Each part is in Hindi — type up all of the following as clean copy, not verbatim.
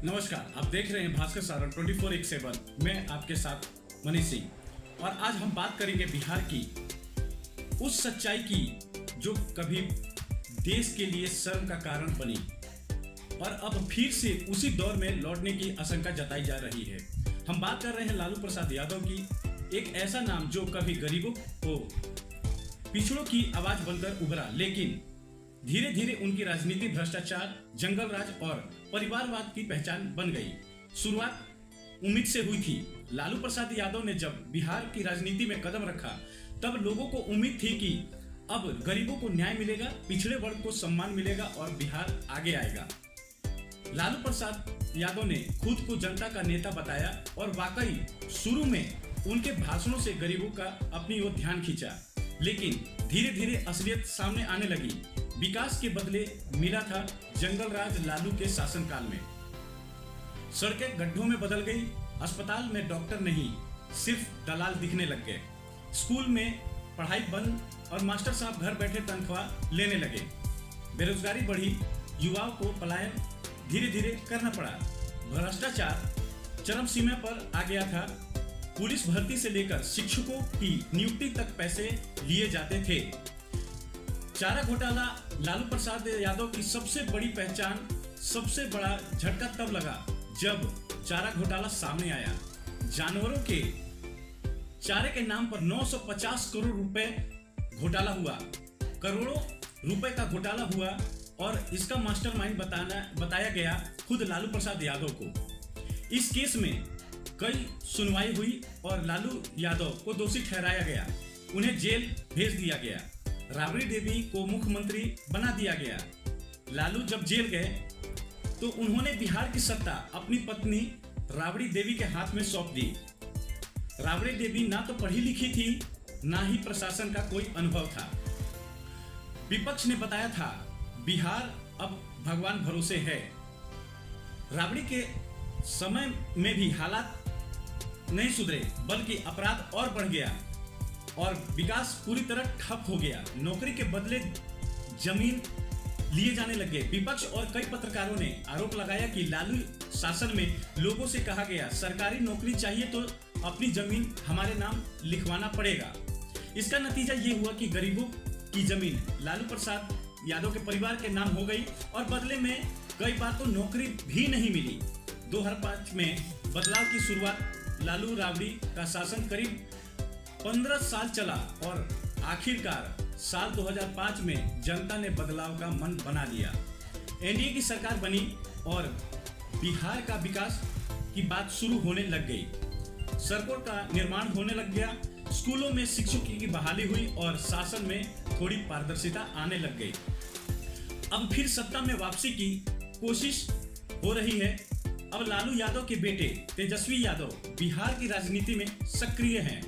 नमस्कार, आप देख रहे हैं भास्कर सारण 24/7। मैं आपके साथ मनीष सिंह और आज हम बात करेंगे बिहार की उस सच्चाई की जो कभी देश के लिए शर्म का कारण बनी और अब फिर से उसी दौर में लौटने की आशंका जताई जा रही है। हम बात कर रहे हैं लालू प्रसाद यादव की, एक ऐसा नाम जो कभी गरीबों को पिछड़ों की आवाज बनकर उभरा, लेकिन धीरे धीरे उनकी राजनीति भ्रष्टाचार, जंगल राज और परिवारवाद की पहचान बन गई। शुरुआत उम्मीद से हुई थी। लालू प्रसाद यादव ने जब बिहार की राजनीति में कदम रखा तब लोगों को उम्मीद थी कि अब गरीबों को न्याय मिलेगा, पिछड़े वर्ग को सम्मान मिलेगा और बिहार आगे आएगा। लालू प्रसाद यादव ने खुद को जनता का नेता बताया और वाकई शुरू में उनके भाषणों से गरीबों का अपनी ओर ध्यान खींचा, लेकिन धीरे धीरे असलियत सामने आने लगी। विकास के बदले मिला था जंगल राज लालू के शासनकाल में। सड़कें गड्ढों में बदल गई, अस्पताल में डॉक्टर नहीं सिर्फ दलाल दिखने लग गए, स्कूल में पढ़ाई बंद और मास्टर साहब घर बैठे तनख्वाह लेने लगे, बेरोजगारी बढ़ी, युवाओं को पलायन धीरे धीरे करना पड़ा, भ्रष्टाचार चरम सीमा पर आ गया था, पुलिस भर्ती से लेकर शिक्षकों की नियुक्ति तक पैसे लिए जाते थे। चारा घोटाला लालू प्रसाद यादव की सबसे बड़ी पहचान, सबसे बड़ा झटका तब लगा जब चारा घोटाला सामने आया। जानवरों के चारे के नाम पर 950 करोड़ रुपए घोटाला हुआ, करोड़ों रुपए का घोटाला हुआ और इसका मास्टरमाइंड बताया गया खुद लालू प्रसाद यादव को। इस केस में कई सुनवाई हुई और लालू यादव को दोषी ठहराया गया, उन्हें जेल भेज दिया गया, राबड़ी देवी को मुख्यमंत्री बना दिया गया। लालू जब जेल गए तो उन्होंने बिहार की सत्ता अपनी पत्नी राबड़ी देवी के हाथ में सौंप दी। राबड़ी देवी ना तो पढ़ी लिखी थी, ना ही प्रशासन का कोई अनुभव था। विपक्ष ने बताया था बिहार अब भगवान भरोसे है। राबड़ी के समय में भी हालात नहीं सुधरे, बल्कि अपराध और बढ़ गया और विकास पूरी तरह ठप हो गया। नौकरी के बदले जमीन लिए जाने लगे। विपक्ष और कई पत्रकारों ने आरोप लगाया कि लालू शासन में लोगों से कहा गया सरकारी नौकरी चाहिए तो अपनी जमीन हमारे नाम लिखवाना पड़ेगा। इसका नतीजा ये हुआ कि गरीबों की जमीन लालू प्रसाद यादव के परिवार के नाम हो गई और बदले में कई बार तो नौकरी भी नहीं मिली। 2005 में बदलाव की शुरुआत, लालू राबड़ी का शासन करीब 15 साल चला और आखिरकार साल 2005 में जनता ने बदलाव का मन बना लिया। एनडीए की सरकार बनी और बिहार का विकास की बात शुरू होने लग गई। सड़कों का निर्माण होने लग गया, स्कूलों में शिक्षकों की बहाली हुई और शासन में थोड़ी पारदर्शिता आने लग गई। अब फिर सत्ता में वापसी की कोशिश हो रही है। अब लालू यादव के बेटे तेजस्वी यादव बिहार की राजनीति में सक्रिय हैं।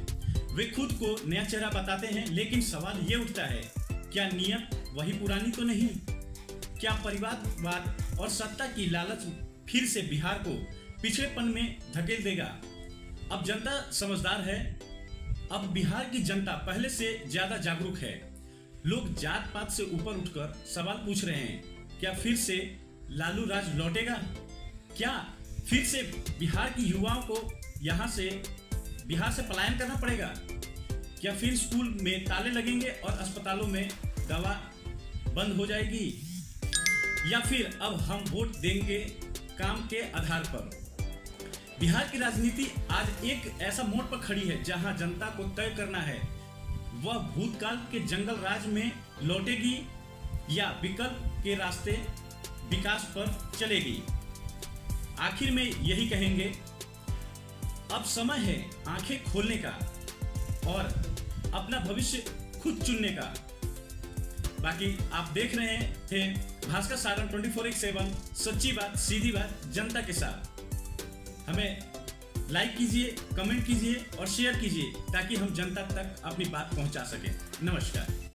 वे खुद को नया चेहरा बताते हैं, लेकिन सवाल ये उठता है क्या नीयत वही पुरानी तो नहीं? क्या परिवारवाद और सत्ता की लालच फिर से बिहार को पिछड़ेपन में धकेल देगा? अब जनता समझदार है। अब बिहार की जनता पहले से ज्यादा जागरूक है। लोग जात पात से ऊपर उठकर सवाल पूछ रहे हैं, क्या फिर से लालू राज लौटेगा? क्या फिर से बिहार की युवाओं को बिहार से पलायन करना पड़ेगा? क्या फिर स्कूल में ताले लगेंगे और अस्पतालों में दवा बंद हो जाएगी? या फिर अब हम वोट देंगे काम के आधार पर? बिहार की राजनीति आज एक ऐसा मोड़ पर खड़ी है जहां जनता को तय करना है वह भूतकाल के जंगल राज में लौटेगी या विकल्प के रास्ते विकास पर चलेगी। आखिर में यही कहेंगे, अब समय है आंखें खोलने का और अपना भविष्य खुद चुनने का। बाकी आप देख रहे थे भास्कर सारण 24/7, सच्ची बात सीधी बात जनता के साथ। हमें लाइक कीजिए, कमेंट कीजिए और शेयर कीजिए ताकि हम जनता तक अपनी बात पहुंचा सकें। नमस्कार।